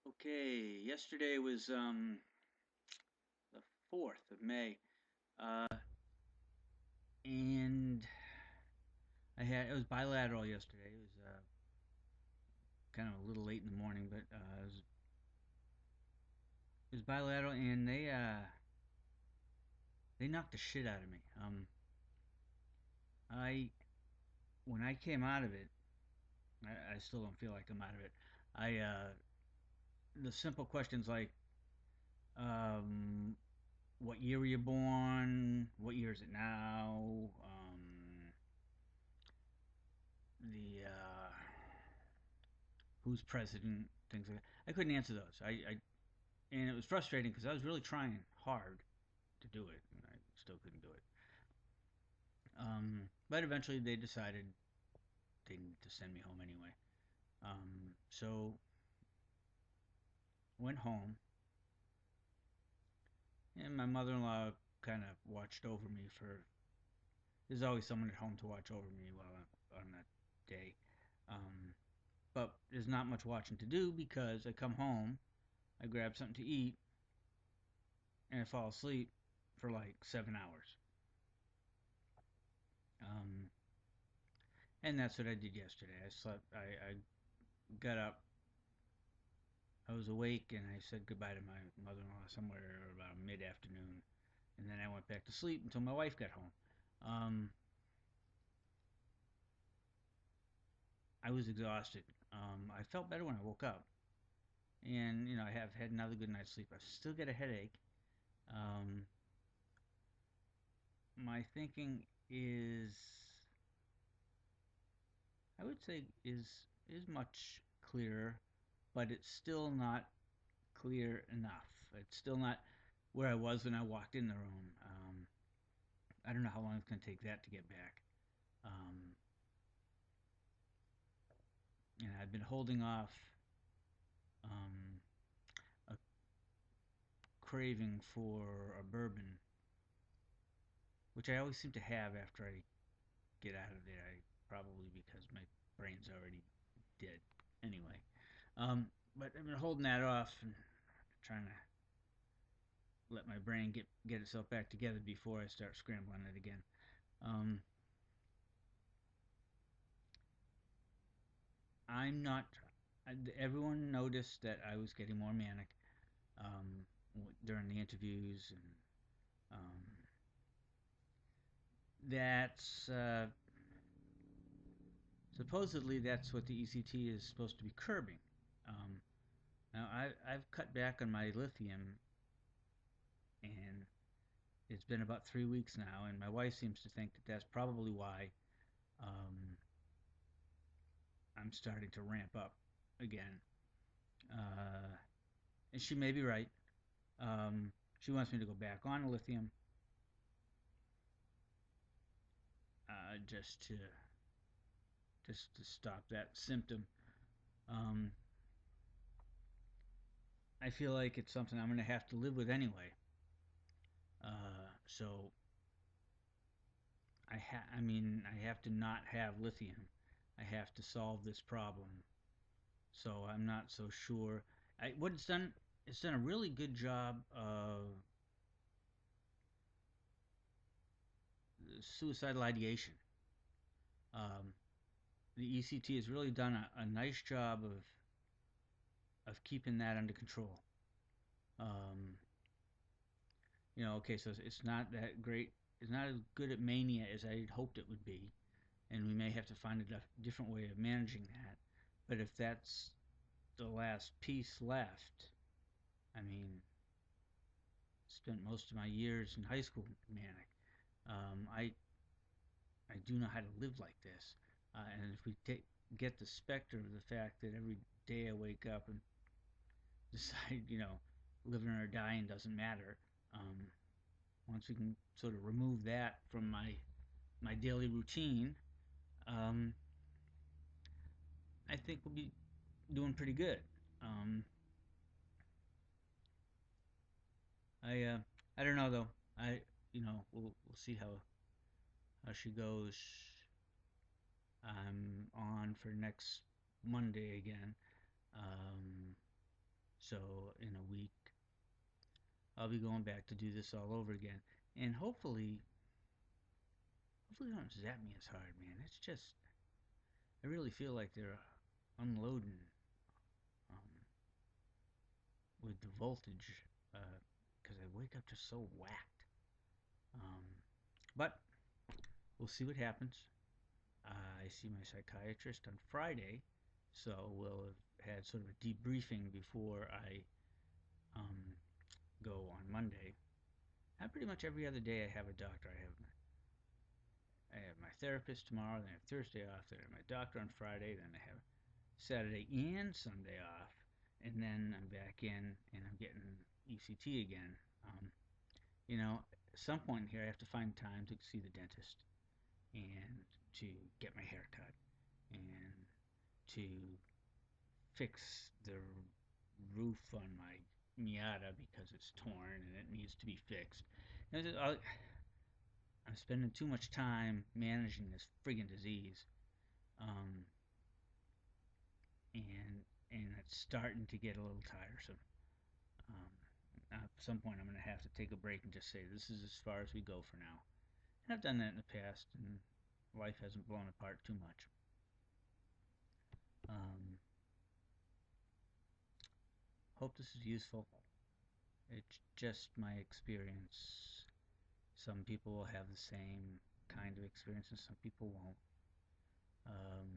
Okay, yesterday was the 4th of May, uh, and it was bilateral yesterday. It was kind of a little late in the morning, but it was bilateral, and they knocked the shit out of me. I When I came out of it, I still don't feel like I'm out of it. I The simple questions like, um, what year were you born? What year is it now? The Who's president? Things like that. I couldn't answer those. And it was frustrating because I was really trying hard to do it, and I still couldn't do it. But eventually, they decided they needed to send me home anyway. So went home, and my mother-in-law kind of watched over me for. There's always someone at home to watch over me while I'm on that day. Um, but there's not much watching to do because I come home, I grab something to eat, and I fall asleep for like 7 hours. Um, and that's what I did yesterday. I slept. I got up. I was awake, and I said goodbye to my mother-in-law somewhere about mid-afternoon, and then I went back to sleep until my wife got home. Um, I was exhausted. I felt better when I woke up, and I have had another good night's sleep. I still get a headache. Um, my thinking is, I would say, is much clearer, but it's still not clear enough. It's still not where I was when I walked in the room. I don't know how long it's going to take that to get back. Um, and I've been holding off um, a craving for a bourbon, which I always seem to have after I get out of there. Probably because my brain's already dead anyway. But I've been holding that off and trying to let my brain get itself back together before I start scrambling it again. Um, I'm not. Everyone noticed that I was getting more manic during the interviews, and um, that's supposedly that's what the ECT is supposed to be curbing. Um, Now I've cut back on my lithium, and it's been about 3 weeks now, and my wife seems to think that that's probably why um, I'm starting to ramp up again. Uh, and she may be right. She wants me to go back on lithium just to stop that symptom. Um, I feel like it's something I'm going to have to live with anyway. So I mean, I have to not have lithium. I have to solve this problem. So I'm not so sure. What it's done a really good job of suicidal ideation. Um, the ECT has really done a nice job of keeping that under control. Um, okay, so it's not that great. It's not as good at mania as I had hoped it would be, and we may have to find a different way of managing that. But if that's the last piece left, I mean, spent most of my years in high school manic. Um, I I do know how to live like this, and if we get the specter of the fact that every day I wake up and decide, living or dying doesn't matter. Um, Once we can sort of remove that from my daily routine, um, I think we'll be doing pretty good. Um, I I don't know though. We'll see how she goes. I'm on for next Monday again. Um, So in a week, I'll be going back to do this all over again. And hopefully they don't zap me as hard, man. It's just, I really feel like they're unloading um, with the voltage because I wake up just so whacked. Um, but we'll see what happens. I see my psychiatrist on Friday, so we'll have had sort of a debriefing before I um, go on Monday. And pretty much every other day I have a doctor. I have my therapist tomorrow, then I have Thursday off, then I have my doctor on Friday, then I have Saturday and Sunday off, and then I'm back in and I'm getting ECT again. Um, at some point here I have to find time to see the dentist and to get my hair cut and to fix the roof on my Miata because it's torn and it needs to be fixed. I'm spending too much time managing this friggin' disease, um, and it's starting to get a little tiresome. Um, at some point, I'm going to have to take a break and just say this is as far as we go for now. And I've done that in the past, and life hasn't blown apart too much. Um, hope this is useful. It's just my experience. Some people will have the same kind of experience, and some people won't. Um,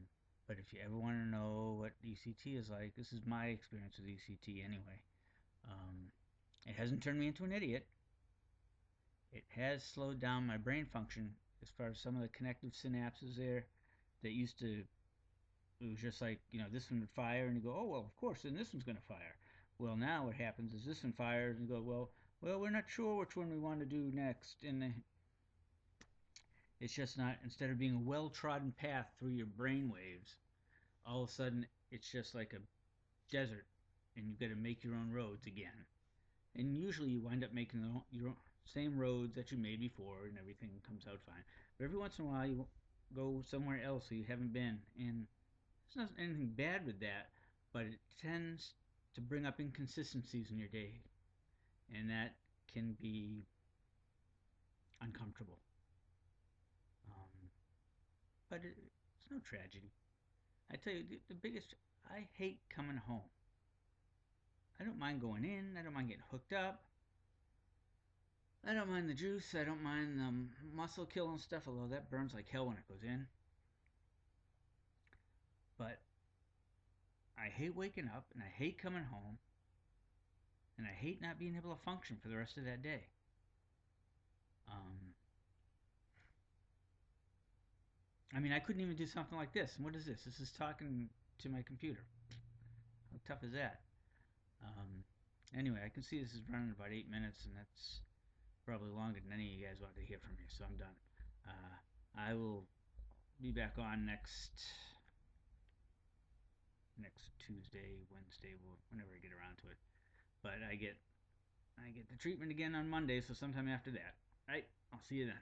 but if you ever want to know what ECT is like, this is my experience with ECT anyway. Um, it hasn't turned me into an idiot. It has slowed down my brain function as far as some of the connective synapses there that used to, it was just like, this one would fire and you go, oh, well, of course, then this one's going to fire. Well, now what happens is this one fires and you go, well, we're not sure which one we want to do next. And it's just not, instead of being a well trodden path through your brain waves, all of a sudden it's just like a desert and you've got to make your own roads again. And usually you wind up making your same roads that you made before and everything comes out fine. But every once in a while you go somewhere else you haven't been, and there's not anything bad with that, but it tends to bring up inconsistencies in your day, and that can be uncomfortable. Um, but it's no tragedy. I tell you, the biggest, I hate coming home. I don't mind going in, I don't mind getting hooked up, I don't mind the juice. I don't mind the muscle killing stuff, although that burns like hell when it goes in. But I hate waking up, and I hate coming home, and I hate not being able to function for the rest of that day. Um, I mean, I couldn't even do something like this. And what is this? This is talking to my computer. How tough is that? Um, anyway, I can see this is running about 8 minutes, and that's probably longer than any of you guys want to hear from me. So I'm done. I will be back on next Tuesday, Wednesday, whenever I get around to it. But I get the treatment again on Monday, so sometime after that. All right, I'll see you then.